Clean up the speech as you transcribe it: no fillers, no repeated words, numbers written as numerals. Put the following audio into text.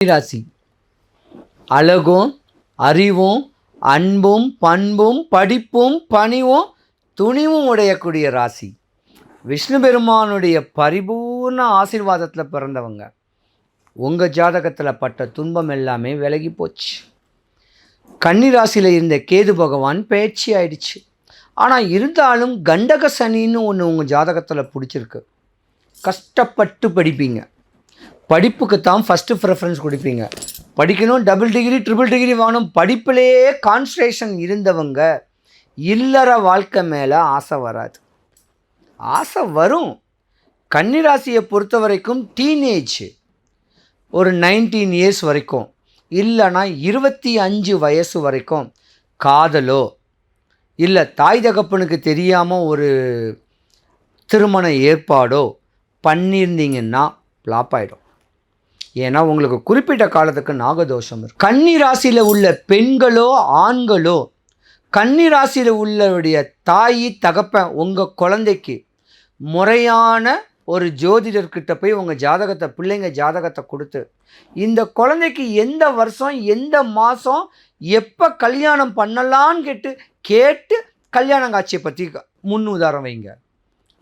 ராசி அழகும் அறிவும் அன்பும் பண்பும் படிப்பும் பணிவும் துணிவும் உடையக்கூடிய ராசி. விஷ்ணு பெருமானுடைய பரிபூர்ண ஆசீர்வாதத்தில் பிறந்தவங்க. உங்கள் ஜாதகத்தில் பட்ட துன்பம் எல்லாமே விலகி போச்சு. கன்னி ராசியில் இருந்த கேது பகவான் பேச்சு ஆயிடுச்சு. ஆனால் இருந்தாலும் கண்டக சனின்னு ஒன்று உங்கள் ஜாதகத்தில் பிடிச்சிருக்கு. கஷ்டப்பட்டு படிப்பீங்க. படிப்புக்கு தான் ஃபஸ்ட்டு ப்ரிஃபரன்ஸ் கொடுப்பீங்க. படிக்கணும், டபுள் டிகிரி ட்ரிபிள் டிகிரி வாங்கணும், படிப்பிலேயே கான்சன்ட்ரேஷன் இருந்தவங்க இல்லற வாழ்க்கை மேலே ஆசை வராது. ஆசை வரும். கன்னிராசியை பொறுத்த வரைக்கும் டீனேஜ் ஒரு 19 இயர்ஸ் வரைக்கும், இல்லைனா 25 வயசு வரைக்கும் காதலோ இல்லை தாய் தகப்பனுக்கு தெரியாமல் ஒரு திருமண ஏற்பாடோ பண்ணியிருந்தீங்கன்னா ஃப்ளாப் ஆகிடும். ஏன்னா உங்களுக்கு குறிப்பிட்ட காலத்துக்கு நாகதோஷம் இருக்கும். கன்னி ராசியில் உள்ள பெண்களோ ஆண்களோ, கன்னி ராசியில் உள்ளவருடைய தாய் தகப்பன் உங்கள் குழந்தைக்கு முறையான ஒரு ஜோதிடர்கிட்ட போய் உங்கள் ஜாதகத்தை, பிள்ளைங்க ஜாதகத்தை கொடுத்து இந்த குழந்தைக்கு எந்த வருஷம் எந்த மாதம் எப்போ கல்யாணம் பண்ணலான்னு கேட்டு கல்யாணம் காட்சியை பற்றி முன் உதாரணம் வைங்க.